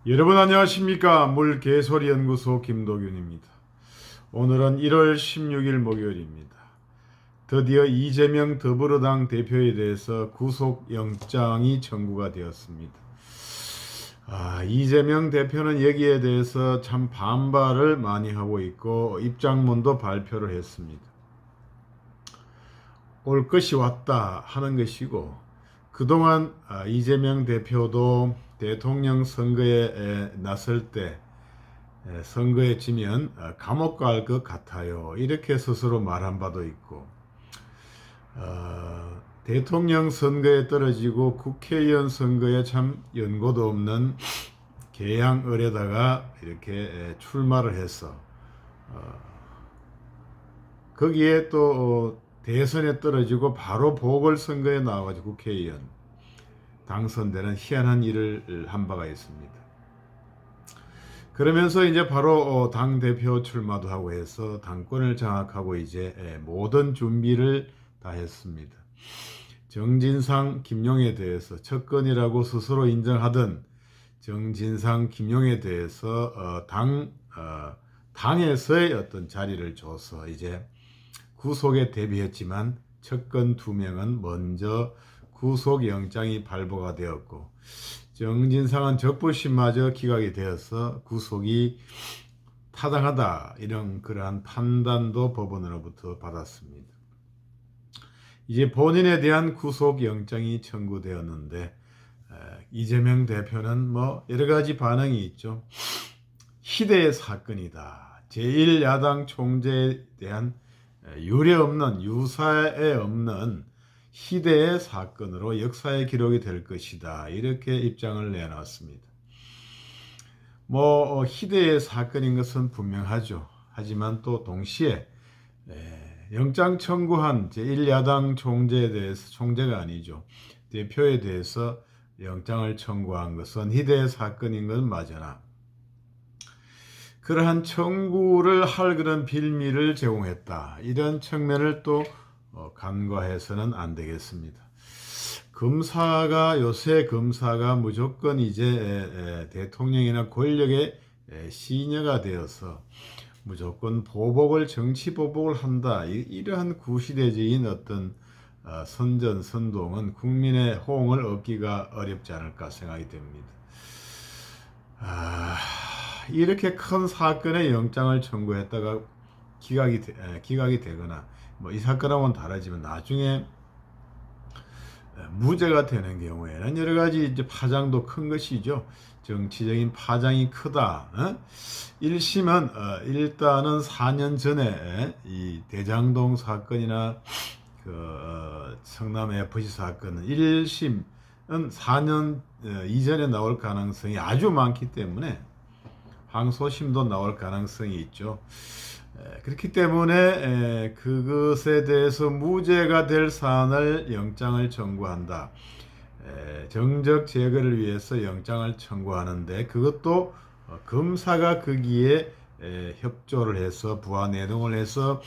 여러분 안녕하십니까? 물개소리연구소 김도균입니다. 오늘은 1월 16일 목요일입니다. 드디어 이재명 더불어당 대표에 대해서 구속영장이 청구가 되었습니다. 이재명 대표는 여기에 대해서 참 반발을 많이 하고 있고 입장문도 발표를 했습니다. 올 것이 왔다 하는 것이고, 그동안 이재명 대표도 대통령 선거에 나설 때 선거에 지면 감옥 갈 것 같아요, 이렇게 스스로 말한 바도 있고, 대통령 선거에 떨어지고 국회의원 선거에 참 연고도 없는 개항을에다가 이렇게 출마를 해서 거기에 또 대선에 떨어지고 바로 보궐선거에 나와가지고 국회의원 당선되는 희한한 일을 한 바가 있습니다. 그러면서 이제 바로 당 대표 출마도 하고 해서 당권을 장악하고 이제 모든 준비를 다 했습니다. 정진상, 김용에 대해서 측근이라고 스스로 인정하던 정진상, 김용에 대해서 당에서의 어떤 자리를 줘서 이제 구속에 대비했지만 측근 2명은 먼저 구속영장이 발부가 되었고, 정진상은 적부심마저 기각이 되어서 구속이 타당하다, 이런 그러한 판단도 법원으로부터 받았습니다. 이제 본인에 대한 구속영장이 청구되었는데 이재명 대표는 뭐 여러 가지 반응이 있죠. 희대의 사건이다, 제1야당 총재에 대한 유례없는, 유사에 없는 희대의 사건으로 역사의 기록이 될 것이다, 이렇게 입장을 내놨습니다. 희대의 사건인 것은 분명하죠. 하지만 또 동시에 영장 청구한 제1야당 총재에 대해서, 총재가 아니죠, 대표에 대해서 영장을 청구한 것은 희대의 사건인 건 맞으나 그러한 청구를 할 그런 빌미를 제공했다, 이런 측면을 또 간과해서는 안 되겠습니다. 요새 검사가 무조건 이제 대통령이나 권력의 시녀가 되어서 무조건 정치 보복을 한다, 이러한 구시대적인 어떤 선전선동은 국민의 호응을 얻기가 어렵지 않을까 생각이 됩니다. 이렇게 큰 사건의 영장을 청구했다가 기각이 되거나, 이 사건하고는 다르지만 나중에 무죄가 되는 경우에는 여러 가지 이제 파장도 큰 것이죠. 정치적인 파장이 크다. 1심은 일단은 4년 전에 이 대장동 사건이나 성남 FC 사건은 1심은 4년 이전에 나올 가능성이 아주 많기 때문에 항소심도 나올 가능성이 있죠. 그렇기 때문에 그것에 대해서 무죄가 될 사안을 영장을 청구한다. 정적 제거를 위해서 영장을 청구하는데, 그것도 검사가 거기에 협조를 해서 부하 내동을 해서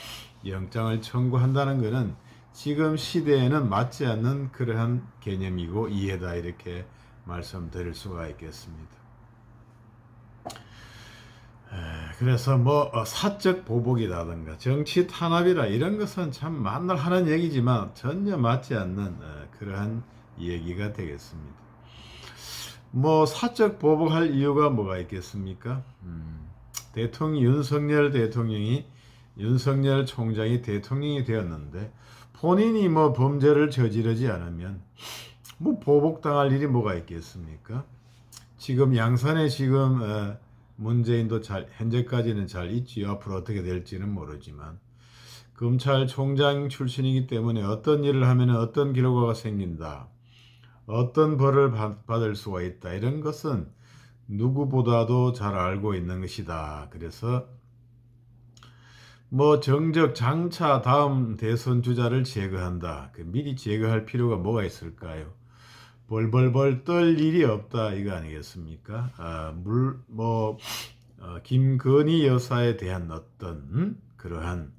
영장을 청구한다는 것은 지금 시대에는 맞지 않는 그러한 개념이고 이해다, 이렇게 말씀드릴 수가 있겠습니다. 그래서 사적 보복이라든가 정치 탄압이라 이런 것은 참 만날 하는 얘기지만 전혀 맞지 않는 그러한 얘기가 되겠습니다. 사적 보복할 이유가 뭐가 있겠습니까? 윤석열 총장이 대통령이 되었는데 본인이 범죄를 저지르지 않으면 보복당할 일이 뭐가 있겠습니까? 지금 양산에 문재인도 현재까지는 잘 있지요. 앞으로 어떻게 될지는 모르지만 검찰총장 출신이기 때문에 어떤 일을 하면 어떤 결과가 생긴다, 어떤 벌을 받을 수가 있다, 이런 것은 누구보다도 잘 알고 있는 것이다. 그래서 정적 장차 다음 대선 주자를 제거한다, 미리 제거할 필요가 뭐가 있을까요? 벌벌벌 떨 일이 없다, 이거 아니겠습니까? 김건희 여사에 대한 어떤 그러한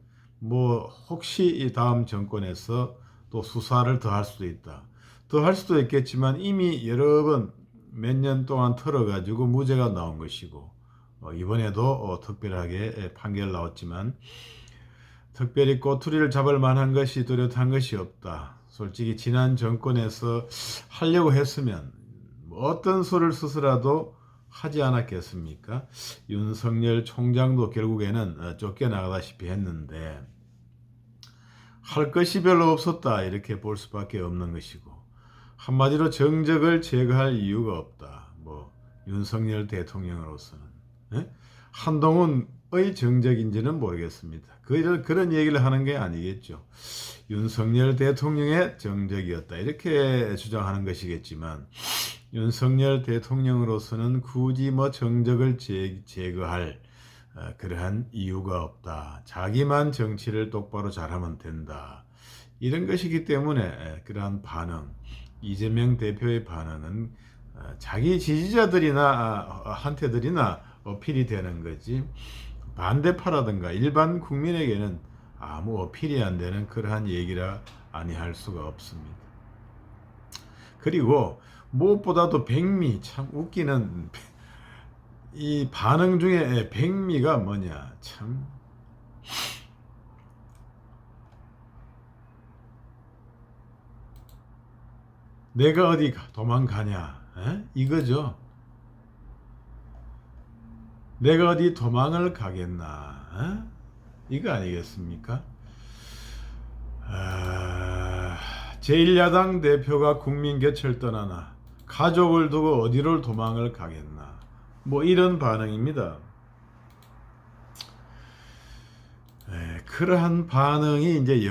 혹시 이 다음 정권에서 또 수사를 더 할 수도 있다. 더 할 수도 있겠지만 이미 여러 번 몇 년 동안 털어가지고 무죄가 나온 것이고 이번에도 특별하게 판결 나왔지만 특별히 꼬투리를 잡을 만한 것이 뚜렷한 것이 없다. 솔직히 지난 정권에서 하려고 했으면 어떤 수를 쓰서라도 하지 않았겠습니까? 윤석열 총장도 결국에는 쫓겨나가다시피 했는데 할 것이 별로 없었다 이렇게 볼 수밖에 없는 것이고 한마디로 정적을 제거할 이유가 없다. 뭐 윤석열 대통령으로서는 한동훈의 정적인지는 모르겠습니다. 그런 얘기를 하는 게 아니겠죠. 윤석열 대통령의 정적이었다 이렇게 주장하는 것이겠지만 윤석열 대통령으로서는 굳이 뭐 정적을 제거할 그러한 이유가 없다. 자기만 정치를 똑바로 잘하면 된다. 이런 것이기 때문에 그러한 반응, 이재명 대표의 반응은 자기 지지자들이나 한테들이나 어필이 되는 거지 반대파라든가 일반 국민에게는 아무 어필이 안 되는 그러한 얘기라 아니할 수가 없습니다. 그리고 무엇보다도 백미 참 웃기는 이 반응 중에 백미가 뭐냐 참 내가 어디 도망가냐 이거죠. 내가 어디 도망을 가겠나 이거 아니겠습니까? 제1야당 대표가 국민 곁을 떠나나 가족을 두고 어디로 도망을 가겠나 뭐 이런 반응입니다. 그러한 반응이 이제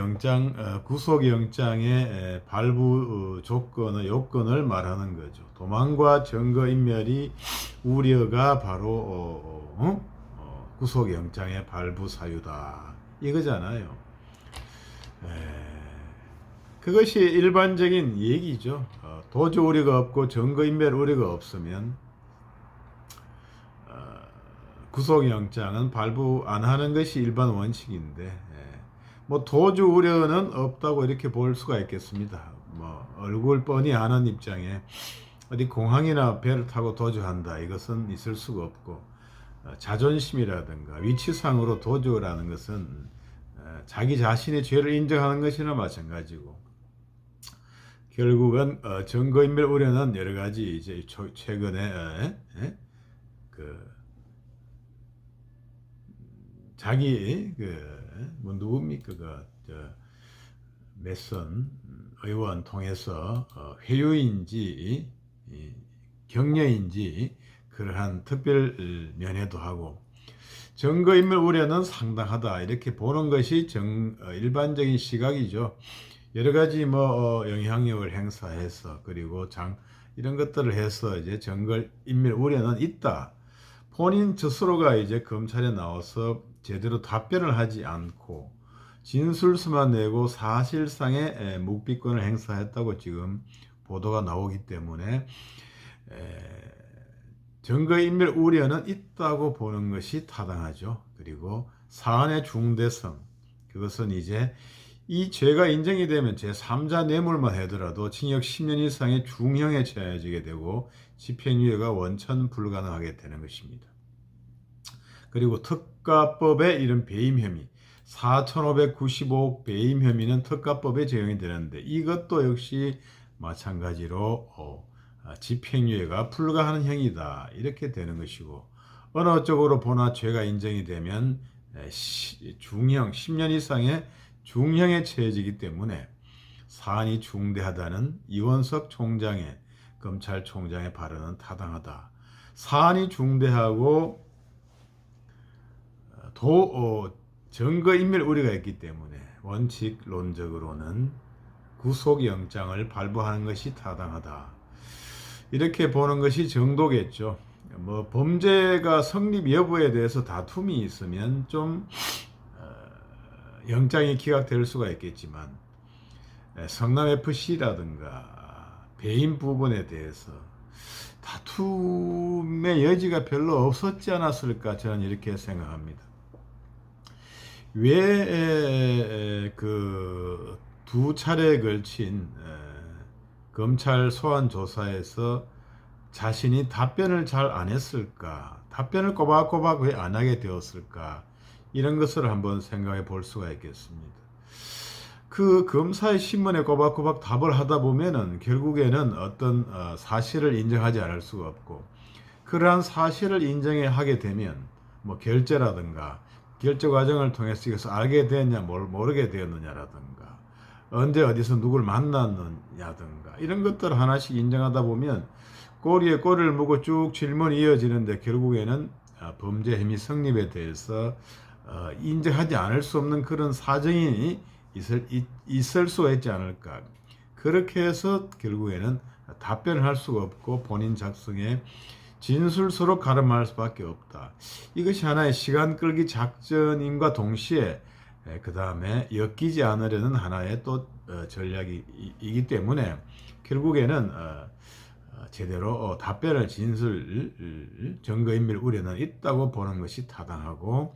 구속영장의 발부 요건을 말하는 거죠. 도망과 증거인멸이 우려가 바로 구속영장의 발부 사유다 이거잖아요. 그것이 일반적인 얘기죠. 도주 우려가 없고 증거인멸 우려가 없으면 구속영장은 발부 안 하는 것이 일반 원칙인데 뭐 도주 우려는 없다고 이렇게 볼 수가 있겠습니다. 뭐 얼굴 뻔히 아는 입장에 어디 공항이나 배를 타고 도주한다 이것은 있을 수가 없고 자존심이라든가 위치상으로 도주라는 것은 자기 자신의 죄를 인정하는 것이나 마찬가지고 결국은 증거인멸 우려는 여러 가지 이제 최근에 자기 뭐 누굽니까 몇선 의원 통해서 회유인지 격려인지 그러한 특별 면회도 하고 증거인멸 우려는 상당하다 이렇게 보는 것이 일반적인 시각이죠. 여러 가지 뭐 영향력을 행사해서 그리고 이런 것들을 해서 이제 증거인멸 우려는 있다. 본인 스스로가 이제 검찰에 나와서 제대로 답변을 하지 않고 진술서만 내고 사실상의 묵비권을 행사했다고 지금 보도가 나오기 때문에 증거인멸 우려는 있다고 보는 것이 타당하죠. 그리고 사안의 중대성 그것은 이제 이 죄가 인정이 되면 제3자 뇌물만 하더라도 징역 10년 이상의 중형에 처해지게 되고 집행유예가 원천 불가능하게 되는 것입니다. 그리고 특가법의 이런 배임 혐의 4,595억 배임 혐의는 특가법에 적용이 되는데 이것도 역시 마찬가지로 집행유예가 불가하는 형이다 이렇게 되는 것이고 어느 쪽으로 보나 죄가 인정이 되면 중형 10년 이상의 중형에 처해지기 때문에 사안이 중대하다는 이원석 총장의 검찰총장의 발언은 타당하다. 사안이 중대하고 증거인멸 우려가 있기 때문에 원칙론적으로는 구속영장을 발부하는 것이 타당하다. 이렇게 보는 것이 정도겠죠. 뭐 범죄가 성립 여부에 대해서 다툼이 있으면 좀 영장이 기각될 수가 있겠지만 성남FC라든가 배임 부분에 대해서 다툼의 여지가 별로 없었지 않았을까 저는 이렇게 생각합니다. 왜 두 차례에 걸친 검찰 소환 조사에서 자신이 답변을 잘 안 했을까? 답변을 꼬박꼬박 왜 안 하게 되었을까? 이런 것을 한번 생각해 볼 수가 있겠습니다. 그 검사의 신문에 꼬박꼬박 답을 하다 보면은 결국에는 어떤 사실을 인정하지 않을 수가 없고, 그러한 사실을 인정해 하게 되면 뭐 결제라든가 결제 과정을 통해서 이것을 알게 되었냐 모르게 되었느냐라든가 언제 어디서 누굴 만났느냐든가 이런 것들을 하나씩 인정하다 보면 꼬리에 꼬리를 물고 쭉 질문이 이어지는데 결국에는 범죄 혐의 성립에 대해서 인정하지 않을 수 없는 그런 사정이 있을 수가 있지 않을까. 그렇게 해서 결국에는 답변을 할 수가 없고 본인 작성에 진술서로 가름할 수밖에 없다. 이것이 하나의 시간 끌기 작전임과 동시에 그 다음에 엮이지 않으려는 하나의 또 전략이기 때문에 결국에는 제대로 답변을 진술 증거인멸 우려는 있다고 보는 것이 타당하고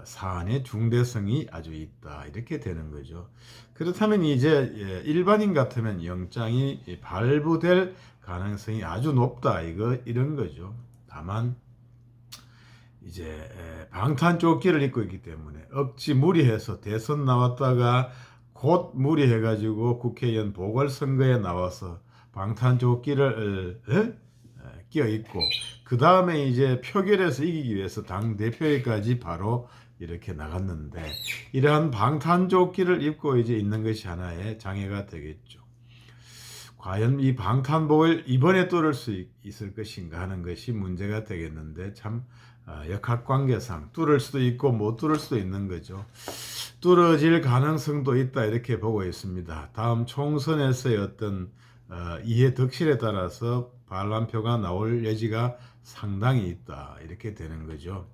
사안의 중대성이 아주 있다 이렇게 되는 거죠. 그렇다면 이제 일반인 같으면 영장이 발부될 가능성이 아주 높다 이런 거죠. 다만 이제 방탄조끼를 입고 있기 때문에 억지 무리해서 대선 나왔다가 곧 무리해가지고 국회의원 보궐선거에 나와서 방탄조끼를 끼어 입고 그 다음에 이제 표결에서 이기기 위해서 당 대표에까지 바로 이렇게 나갔는데 이러한 방탄조끼를 입고 이제 있는 것이 하나의 장애가 되겠죠. 과연 이 방탄복을 이번에 뚫을 수 있을 것인가 하는 것이 문제가 되겠는데 참 역학관계상 뚫을 수도 있고 못 뚫을 수도 있는 거죠. 뚫어질 가능성도 있다 이렇게 보고 있습니다. 다음 총선에서의 어떤 이해 덕실에 따라서 반란표가 나올 여지가 상당히 있다 이렇게 되는 거죠.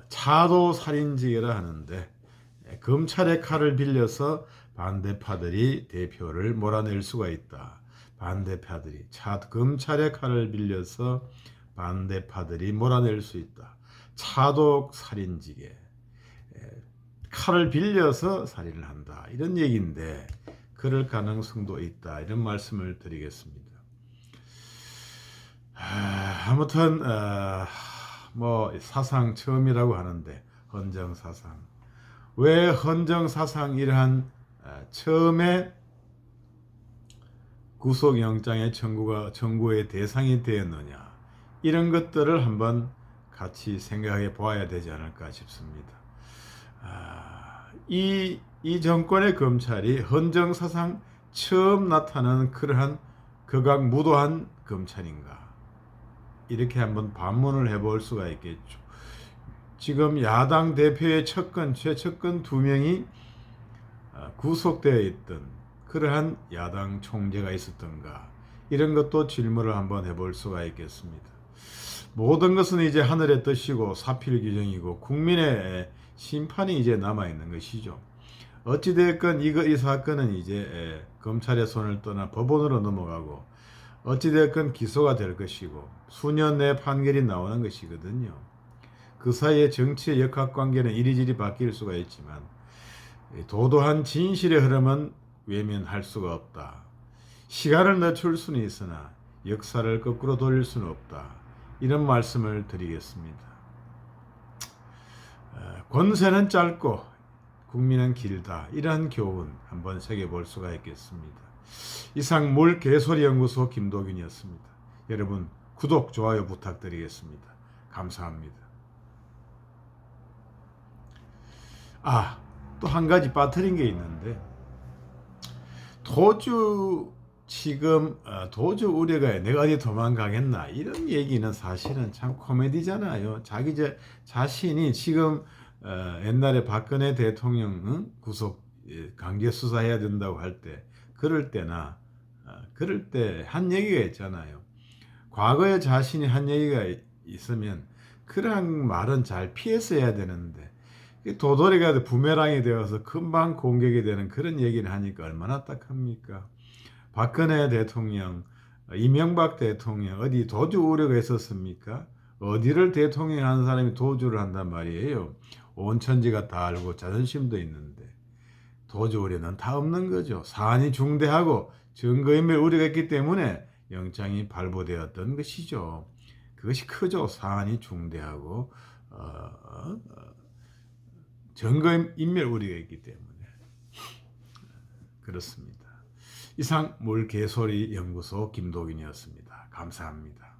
차도 살인지게라 하는데 검찰의 칼을 빌려서 반대파들이 대표를 몰아낼 수가 있다. 반대파들이 검찰의 칼을 빌려서 반대파들이 몰아낼 수 있다. 차도 살인지게 칼을 빌려서 살인을 한다 이런 얘기인데 그럴 가능성도 있다 이런 말씀을 드리겠습니다. 아무튼 뭐 사상 처음이라고 하는데 헌정사상 왜 헌정사상 이러한 처음에 구속영장의 청구의 대상이 되었느냐 이런 것들을 한번 같이 생각해 보아야 되지 않을까 싶습니다. 이 정권의 검찰이 헌정사상 처음 나타나는 그러한 극악무도한 검찰인가 이렇게 한번 반문을 해볼 수가 있겠죠. 지금 야당 대표의 최측근 2명이 구속되어 있던 그러한 야당 총재가 있었던가 이런 것도 질문을 한번 해볼 수가 있겠습니다. 모든 것은 이제 하늘의 뜻이고 사필 규정이고 국민의 심판이 이제 남아있는 것이죠. 어찌됐건 이 사건은 이제 검찰의 손을 떠나 법원으로 넘어가고 어찌됐건 기소가 될 것이고 수년 내 판결이 나오는 것이거든요. 그 사이에 정치의 역학관계는 이리저리 바뀔 수가 있지만 도도한 진실의 흐름은 외면할 수가 없다. 시간을 늦출 수는 있으나 역사를 거꾸로 돌릴 수는 없다. 이런 말씀을 드리겠습니다. 권세는 짧고 국민은 길다. 이러한 교훈 한번 새겨볼 수가 있겠습니다. 이상 물개소리연구소 김도균이었습니다. 여러분 구독, 좋아요 부탁드리겠습니다. 감사합니다. 또 한 가지 빠뜨린 게 있는데 도주 지금 도주 우려가 내가 어디 도망가겠나 이런 얘기는 사실은 참 코미디잖아요. 자신이 지금 옛날에 박근혜 대통령 구속 강제 수사해야 된다고 할 때 그럴 때 한 얘기가 있잖아요. 과거에 자신이 한 얘기가 있으면 그런 말은 잘 피해서 해야 되는데 도돌이가 부메랑이 되어서 금방 공격이 되는 그런 얘기를 하니까 얼마나 딱합니까? 박근혜 대통령, 이명박 대통령 어디 도주 우려가 있었습니까? 어디를 대통령 하는 사람이 도주를 한단 말이에요. 온 천지가 다 알고 자존심도 있는데 도주 우려는 다 없는 거죠. 사안이 중대하고 증거인멸 우려가 있기 때문에 영장이 발부되었던 것이죠. 그것이 크죠. 사안이 중대하고 증거인멸 우려가 있기 때문에 그렇습니다. 이상 물개소리 연구소 김도균이었습니다. 감사합니다.